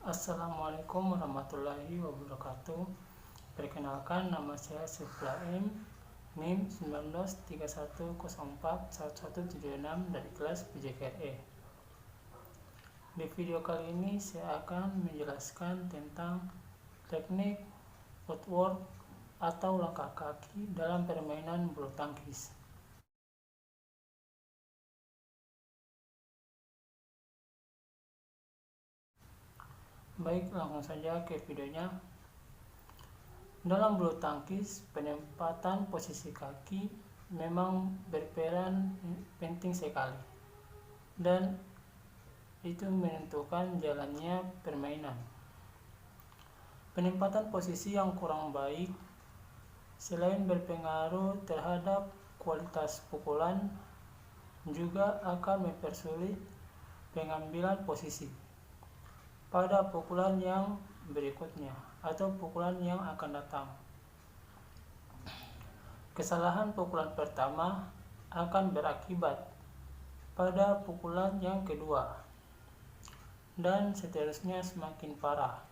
Assalamualaikum warahmatullahi wabarakatuh. Perkenalkan, nama saya Siflaim, NIM 1931041176 dari kelas PJKRE. Di video kali ini saya akan menjelaskan tentang teknik footwork atau langkah kaki dalam permainan bulu tangkis. Baik, langsung saja ke videonya. Dalam bulu tangkis, penempatan posisi kaki memang berperan penting sekali, dan itu menentukan jalannya permainan. Penempatan posisi yang kurang baik selain berpengaruh terhadap kualitas pukulan, juga akan mempersulit pengambilan posisi pada pukulan yang berikutnya atau pukulan yang akan datang. Kesalahan pukulan pertama akan berakibat pada pukulan yang kedua, dan seterusnya semakin parah,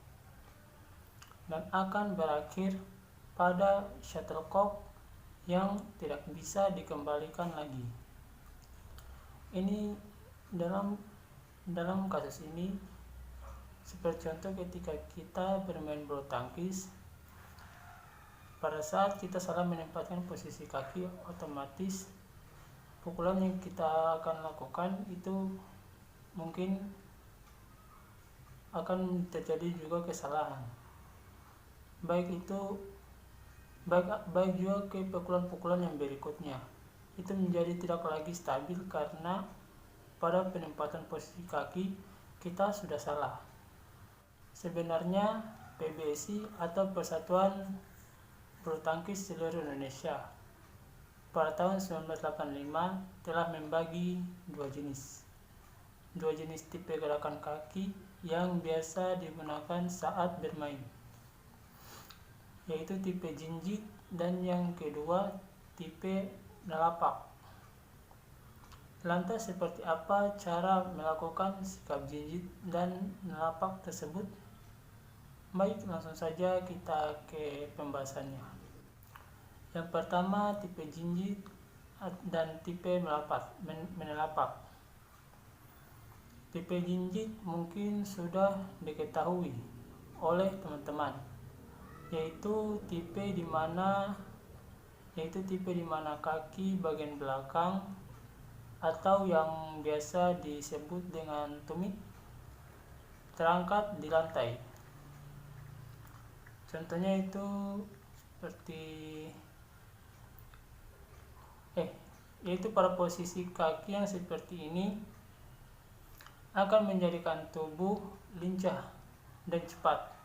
dan akan berakhir pada shuttlecock yang tidak bisa dikembalikan lagi. Ini dalam kasus ini seperti contoh ketika kita bermain bulu tangkis, pada saat kita salah menempatkan posisi kaki, otomatis pukulan yang kita akan lakukan itu mungkin akan terjadi juga kesalahan. Baik juga ke pukulan-pukulan yang berikutnya. Itu menjadi tidak lagi stabil karena pada penempatan posisi kaki kita sudah salah. Sebenarnya PBSI atau Persatuan Bulu Tangkis Seluruh Indonesia pada tahun 1985 telah membagi dua jenis tipe gerakan kaki yang biasa digunakan saat bermain, yaitu tipe jinjit dan yang kedua tipe nelapak. Lantas seperti apa cara melakukan sikap jinjit dan nelapak tersebut? Baik, langsung saja kita ke pembahasannya. Yang pertama, tipe jinjit dan tipe menelapak. Tipe jinjit mungkin sudah diketahui oleh teman-teman, yaitu tipe di mana kaki bagian belakang atau yang biasa disebut dengan tumit terangkat di lantai. Contohnya itu yaitu pada posisi kaki yang seperti ini akan menjadikan tubuh lincah dan cepat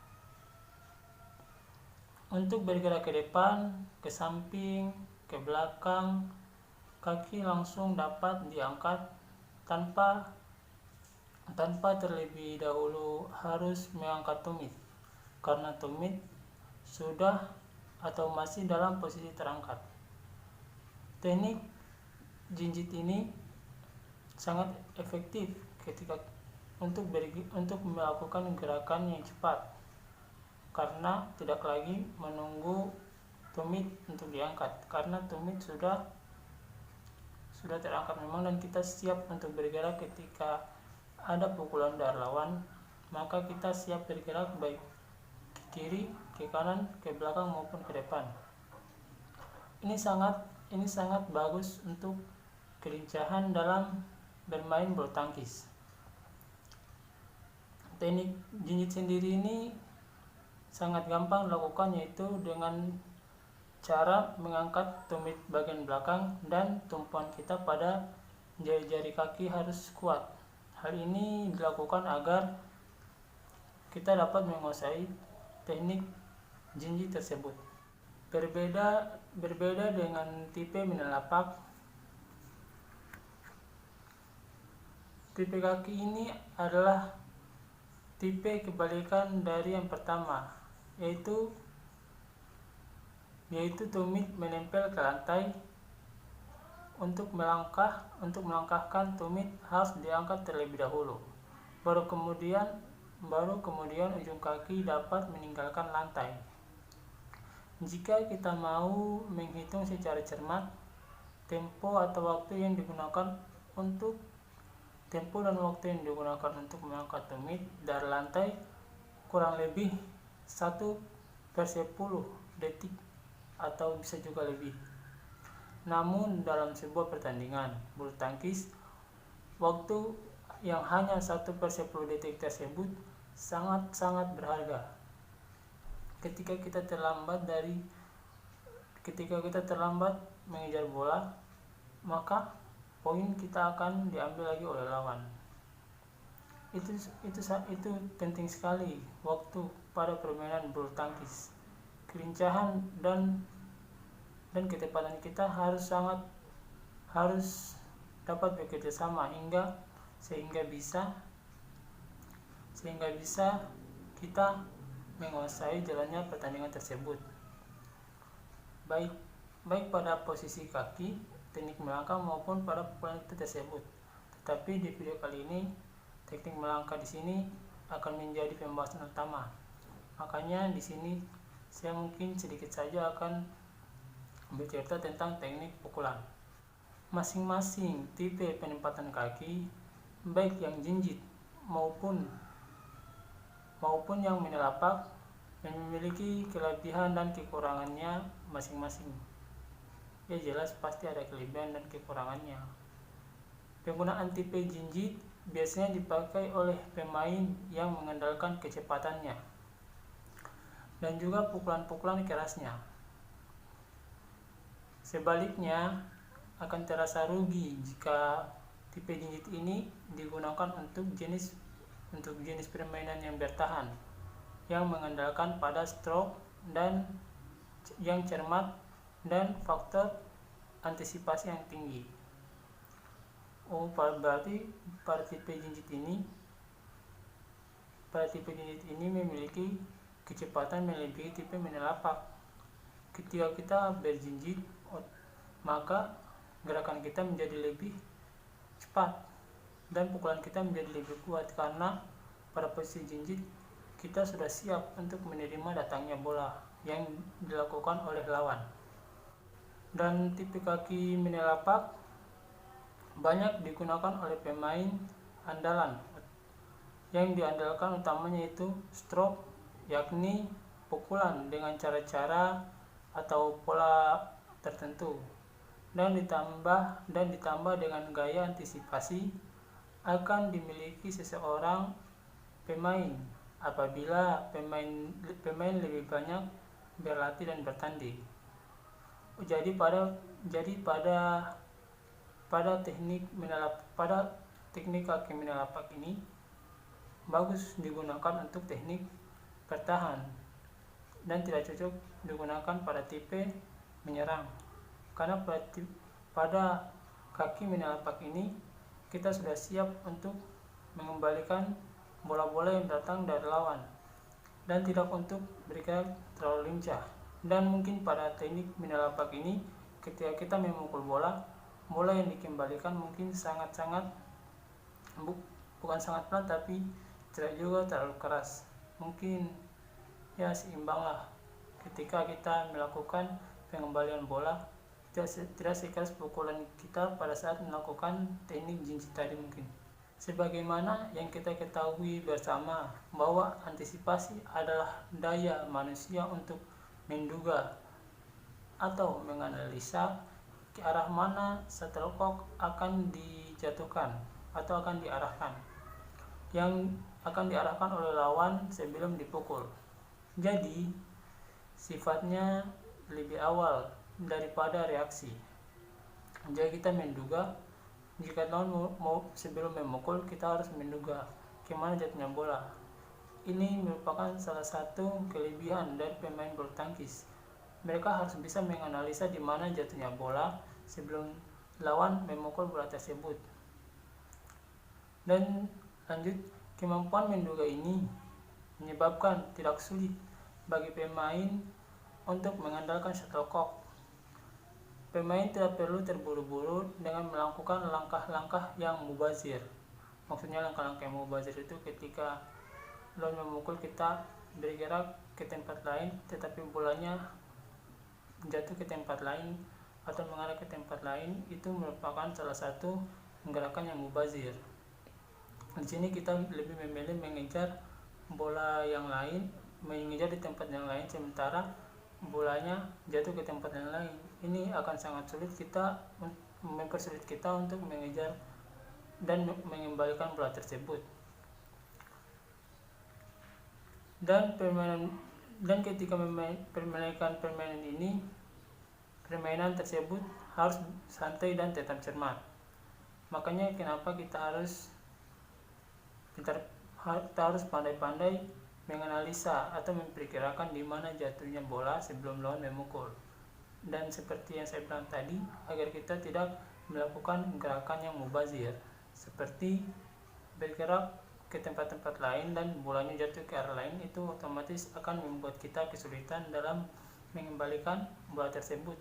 untuk bergerak ke depan, ke samping, ke belakang. Kaki langsung dapat diangkat tanpa terlebih dahulu harus mengangkat tumit, karena tumit sudah atau masih dalam posisi terangkat. Teknik jinjit ini sangat efektif untuk melakukan gerakan yang cepat, karena tidak lagi menunggu tumit untuk diangkat, karena tumit sudah terangkat memang, dan kita siap untuk bergerak ketika ada pukulan dari lawan. Maka kita siap bergerak baik ke kiri, ke kanan, ke belakang maupun ke depan. Ini sangat bagus untuk kelincahan dalam bermain bulu tangkis. Teknik jinjit sendiri ini sangat gampang dilakukan, yaitu dengan cara mengangkat tumit bagian belakang, dan tumpuan kita pada jari-jari kaki harus kuat. Hal ini dilakukan agar kita dapat menguasai teknik jinjit tersebut. Berbeda dengan tipe menelapak, tipe kaki ini adalah tipe kebalikan dari yang pertama, yaitu tumit menempel ke lantai. Untuk melangkahkan tumit harus diangkat terlebih dahulu, baru kemudian baru kemudian ujung kaki dapat meninggalkan lantai. Jika kita mau menghitung secara cermat, tempo dan waktu yang digunakan untuk mengangkat tumit dari lantai kurang lebih 1/10 detik atau bisa juga lebih. Namun dalam sebuah pertandingan bulu tangkis, waktu yang hanya 1/10 detik tersebut sangat-sangat berharga. Ketika kita terlambat mengejar bola, maka poin kita akan diambil lagi oleh lawan. Itu penting sekali waktu pada permainan bulu tangkis. Kelincahan dan ketepatan kita harus dapat bekerja sama sehingga bisa kita menguasai jalannya pertandingan tersebut. Baik pada posisi kaki, teknik melangkah maupun pada pukulan tersebut. Tetapi di video kali ini, teknik melangkah di sini akan menjadi pembahasan utama. Makanya di sini saya mungkin sedikit saja akan bercerita tentang teknik pukulan. Masing-masing tipe penempatan kaki, baik yang jinjit maupun yang menelapak, memiliki kelebihan dan kekurangannya masing-masing. Ya jelas pasti ada kelebihan dan kekurangannya. Penggunaan tipe jinjit biasanya dipakai oleh pemain yang mengandalkan kecepatannya dan juga pukulan-pukulan kerasnya. Sebaliknya, akan terasa rugi jika tipe jinjit ini digunakan untuk jenis permainan yang bertahan, yang mengandalkan pada stroke dan yang cermat dan faktor antisipasi yang tinggi. Berarti pada tipe jinjit ini memiliki kecepatan melebihi tipe menelapak. Ketika kita berjinjit, maka gerakan kita menjadi lebih cepat dan pukulan kita menjadi lebih kuat, karena pada posisi jinjit kita sudah siap untuk menerima datangnya bola yang dilakukan oleh lawan. Dan tipe kaki menelapak banyak digunakan oleh pemain andalan yang diandalkan utamanya yaitu stroke, yakni pukulan dengan cara-cara atau pola tertentu, dan ditambah dengan gaya antisipasi akan dimiliki seseorang pemain apabila pemain lebih banyak berlatih dan bertanding. Jadi pada teknik kaki menelapak ini bagus digunakan untuk teknik bertahan dan tidak cocok digunakan pada tipe menyerang, karena pada kaki menelapak ini kita sudah siap untuk mengembalikan bola-bola yang datang dari lawan dan tidak untuk bergerak terlalu lincah. Dan mungkin pada teknik menelapak ini, ketika kita memukul bola yang dikembalikan mungkin bukan sangat pelan, tapi tidak juga terlalu keras. Mungkin ya seimbang lah ketika kita melakukan pengembalian bola, tidak sekeras pukulan kita pada saat melakukan teknik jinjit tadi. Mungkin sebagaimana yang kita ketahui bersama bahwa antisipasi adalah daya manusia untuk menduga atau menganalisa ke arah mana shuttlecock akan dijatuhkan atau akan diarahkan, yang akan diarahkan oleh lawan sebelum dipukul. Jadi sifatnya lebih awal daripada reaksi. Jadi kita menduga, jika lawan mau sebelum memukul, kita harus menduga kemana jatuhnya bola. Ini merupakan salah satu kelebihan dari pemain bulu tangkis. Mereka harus bisa menganalisa di mana jatuhnya bola sebelum lawan memukul bola tersebut. Dan lanjut, kemampuan menduga ini menyebabkan tidak sulit bagi pemain untuk mengandalkan shuttlecock. Pemain tidak perlu terburu-buru dengan melakukan langkah-langkah yang mubazir. Maksudnya langkah-langkah yang mubazir itu ketika lawan memukul kita bergerak ke tempat lain, tetapi bolanya jatuh ke tempat lain atau mengarah ke tempat lain, itu merupakan salah satu gerakan yang mubazir. Di sini kita lebih memilih mengejar bola yang lain, mengejar di tempat yang lain, sementara bolanya jatuh ke tempat yang lain. Ini akan sangat sulit mempersulit kita untuk mengejar dan mengembalikan bola tersebut. Dan ketika permainan permainan tersebut harus santai dan tetap cermat. Makanya kenapa kita harus pandai-pandai menganalisa atau memperkirakan di mana jatuhnya bola sebelum lawan memukul. Dan seperti yang saya bilang tadi, agar kita tidak melakukan gerakan yang mubazir, seperti bergerak ke tempat-tempat lain dan bolanya jatuh ke arah lain, itu otomatis akan membuat kita kesulitan dalam mengembalikan bola tersebut.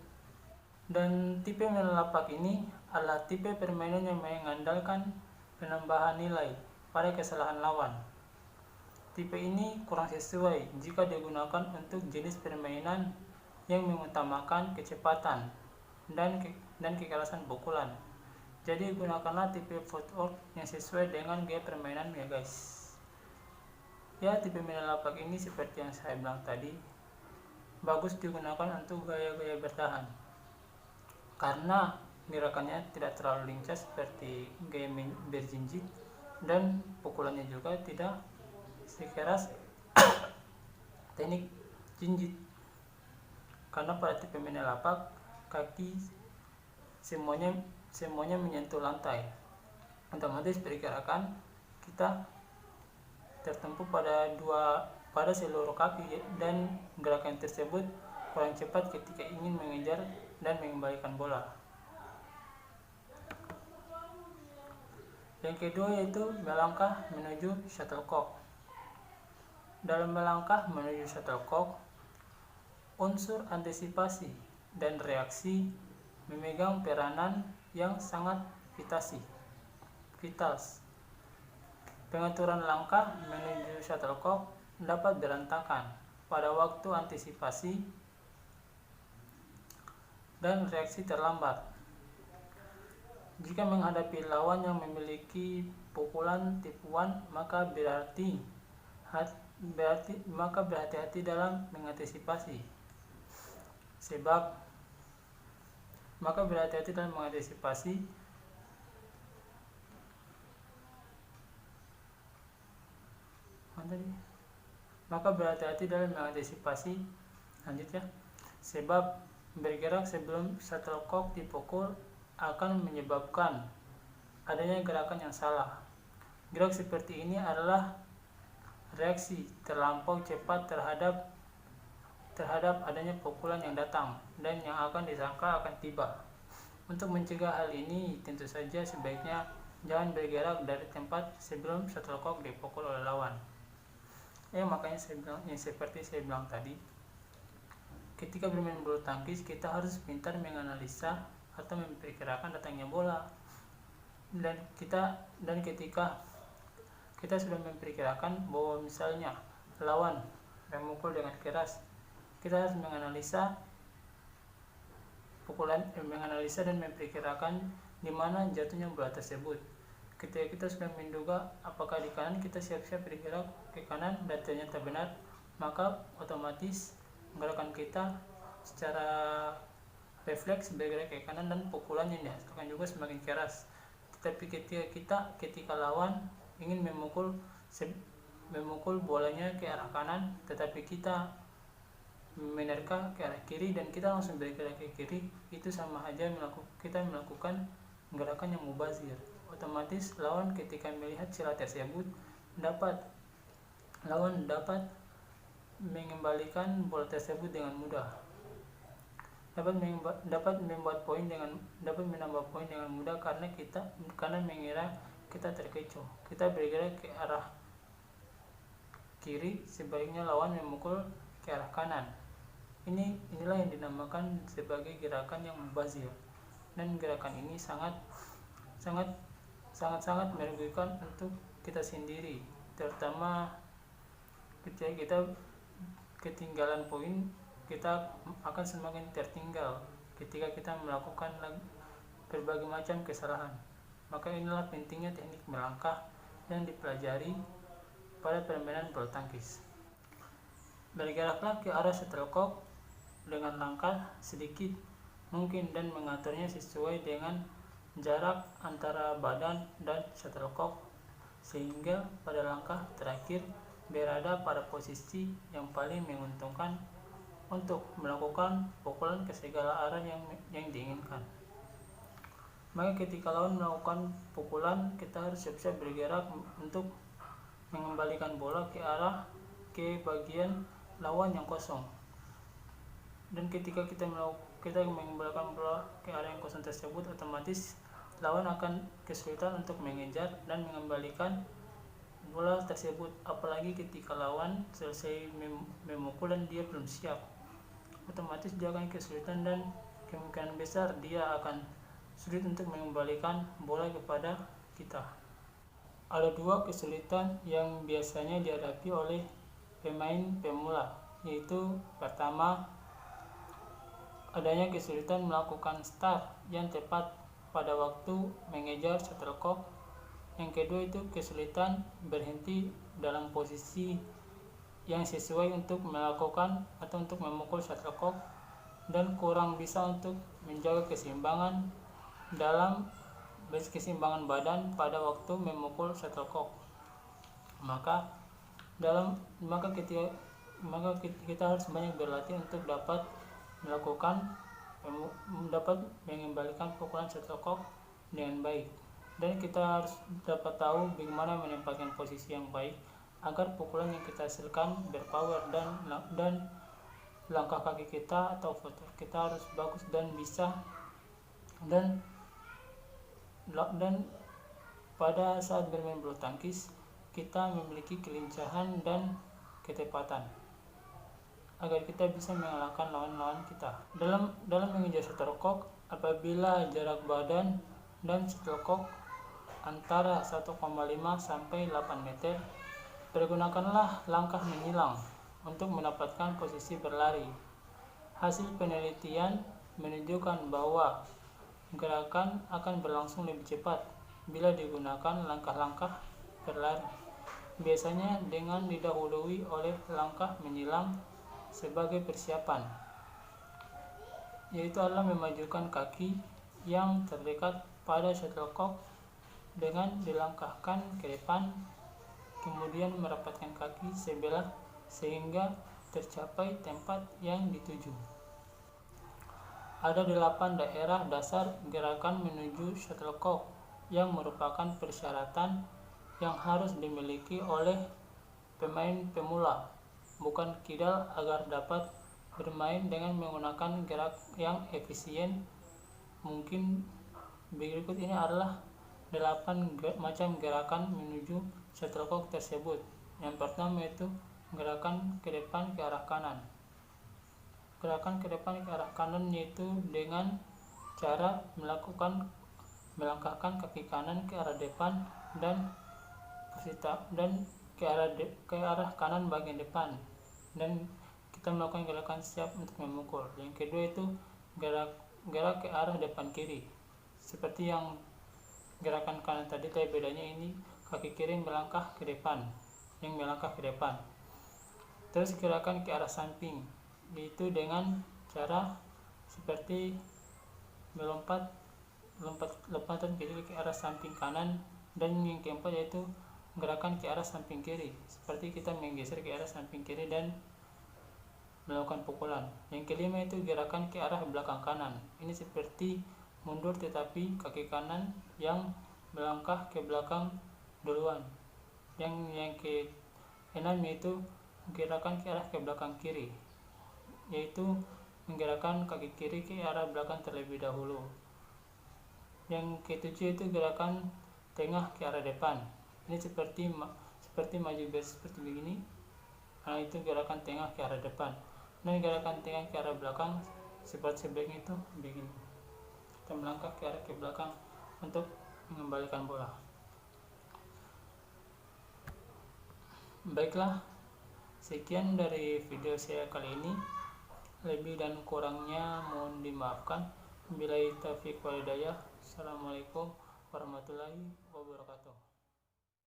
Dan tipe mainan lapak ini adalah tipe permainan yang mengandalkan penambahan nilai pada kesalahan lawan. Tipe ini kurang sesuai jika digunakan untuk jenis permainan yang mengutamakan kecepatan dan kekerasan pukulan. Jadi gunakanlah tipe footwork yang sesuai dengan gaya permainan ya guys. Ya, tipe mainan lapak ini seperti yang saya bilang tadi, bagus digunakan untuk gaya-gaya bertahan, karena gerakannya tidak terlalu lincah seperti gaya berjinjit, dan pukulannya juga tidak sekeras teknik jinjit. Karena pada tipe mainan lapak, kaki semuanya menyentuh lantai, otomatis pergerakan kita tertumpu pada seluruh kaki, dan gerakan tersebut kurang cepat ketika ingin mengejar dan mengembalikan bola. Yang kedua yaitu melangkah menuju shuttlecock. Dalam melangkah menuju shuttlecock, unsur antisipasi dan reaksi memegang peranan yang sangat vital. Pengaturan langkah menuju shuttlecock dapat berantakan pada waktu antisipasi dan reaksi terlambat. Jika menghadapi lawan yang memiliki pukulan tipuan, maka berhati-hati dalam mengantisipasi. Lanjut ya. Sebab bergerak sebelum shuttlecock dipukul akan menyebabkan adanya gerakan yang salah. Gerak seperti ini adalah reaksi terlampau cepat terhadap adanya pukulan yang datang dan yang akan disangka akan tiba. Untuk mencegah hal ini, tentu saja sebaiknya jangan bergerak dari tempat sebelum shuttlecock dipukul oleh lawan. Makanya seperti saya bilang tadi, ketika bermain bulu tangkis kita harus pintar menganalisa atau memperkirakan datangnya bola, dan ketika kita sudah memperkirakan bahwa misalnya lawan memukul dengan keras, kita harus menganalisa dan memperkirakan di mana jatuhnya bola tersebut. Ketika kita sudah menduga apakah di kanan, kita siap-siap bergerak ke kanan dan ternyata benar, maka otomatis gerakan kita secara refleks bergerak ke kanan dan pukulan yang dihasilkan juga semakin keras. Tetapi ketika lawan ingin memukul bolanya ke arah kanan, tetapi kita menerka ke arah kiri dan kita langsung bergerak ke kiri, itu sama aja kita melakukan gerakan yang mubazir. Otomatis lawan ketika melihat celah tersebut dapat mengembalikan bola tersebut dengan mudah, dapat menambah poin dengan mudah, karena mengira kita terkecoh. Kita bergerak ke arah kiri, sebaliknya lawan memukul ke arah kanan. Inilah yang dinamakan sebagai gerakan yang mubazir, dan gerakan ini sangat merugikan untuk kita sendiri, terutama ketika kita ketinggalan poin, kita akan semakin tertinggal ketika kita melakukan berbagai macam kesalahan. Maka inilah pentingnya teknik melangkah yang dipelajari pada permainan bulu tangkis. Bergeraklah ke arah shuttlecock dengan langkah sedikit mungkin dan mengaturnya sesuai dengan jarak antara badan dan shuttlecock, sehingga pada langkah terakhir berada pada posisi yang paling menguntungkan untuk melakukan pukulan ke segala arah yang diinginkan. Maka ketika lawan melakukan pukulan, kita harus siap-siap bergerak untuk mengembalikan bola ke bagian lawan yang kosong. Dan ketika kita mengembalikan bola ke area yang kosong tersebut, otomatis lawan akan kesulitan untuk mengejar dan mengembalikan bola tersebut, apalagi ketika lawan selesai memukul dan dia belum siap, otomatis dia akan kesulitan dan kemungkinan besar dia akan sulit untuk mengembalikan bola kepada kita. Ada dua kesulitan yang biasanya dihadapi oleh pemain pemula, yaitu pertama, adanya kesulitan melakukan start yang tepat pada waktu mengejar shuttlecock. Yang kedua itu kesulitan berhenti dalam posisi yang sesuai untuk melakukan atau untuk memukul shuttlecock, dan kurang bisa untuk menjaga keseimbangan badan pada waktu memukul shuttlecock. Maka kita harus banyak berlatih untuk dapat mengembalikan pukulan shuttlecock dengan baik. Dan kita harus dapat tahu bagaimana menempatkan posisi yang baik agar pukulan yang kita hasilkan berpower, dan langkah kaki kita atau footwork kita harus bagus dan bisa, dan pada saat bermain bulu tangkis kita memiliki kelincahan dan ketepatan agar kita bisa mengalahkan lawan-lawan kita. Dalam mengejar shuttlecock, apabila jarak badan dan shuttlecock antara 1,5 sampai 8 meter, pergunakanlah langkah menyilang untuk mendapatkan posisi berlari. Hasil penelitian menunjukkan bahwa gerakan akan berlangsung lebih cepat bila digunakan langkah-langkah berlari, biasanya dengan didahului oleh langkah menyilang sebagai persiapan, yaitu adalah memajukan kaki yang terdekat pada shuttlecock dengan dilangkahkan ke depan, kemudian merapatkan kaki sebelah sehingga tercapai tempat yang dituju. Ada 8 daerah dasar gerakan menuju shuttlecock yang merupakan persyaratan yang harus dimiliki oleh pemain pemula, bukan kidal, agar dapat bermain dengan menggunakan gerak yang efisien. Mungkin berikut ini adalah 8 macam gerakan menuju shuttlecock tersebut. Yang pertama yaitu gerakan ke depan ke arah kanan. Gerakan ke depan ke arah kanan yaitu dengan cara melangkahkan kaki kanan ke arah depan dan ke arah kanan bagian depan, dan kita melakukan gerakan siap untuk memukul. Yang kedua itu gerak ke arah depan kiri, seperti yang gerakan kanan tadi, tapi bedanya ini kaki kiri melangkah ke depan, Terus gerakan ke arah samping, yaitu dengan cara seperti lompatan kiri ke arah samping kanan. Dan yang keempat yaitu gerakan ke arah samping kiri, seperti kita menggeser ke arah samping kiri dan melakukan pukulan. Yang kelima itu gerakan ke arah belakang kanan, ini seperti mundur tetapi kaki kanan yang melangkah ke belakang duluan. Yang keenam yaitu gerakan ke arah ke belakang kiri, yaitu menggerakkan kaki kiri ke arah belakang terlebih dahulu. Yang ketujuh itu gerakan tengah ke arah depan, ini seperti maju seperti begini. Nah, itu gerakan tengah ke arah depan. Dan gerakan tengah ke arah belakang seperti sebaliknya itu begini, kita melangkah ke arah ke belakang untuk mengembalikan bola. Baiklah, Sekian dari video saya kali ini. Lebih dan kurangnya mohon dimaafkan. Wabillahi taufiq wal hidayah. Assalamualaikum warahmatullahi wabarakatuh.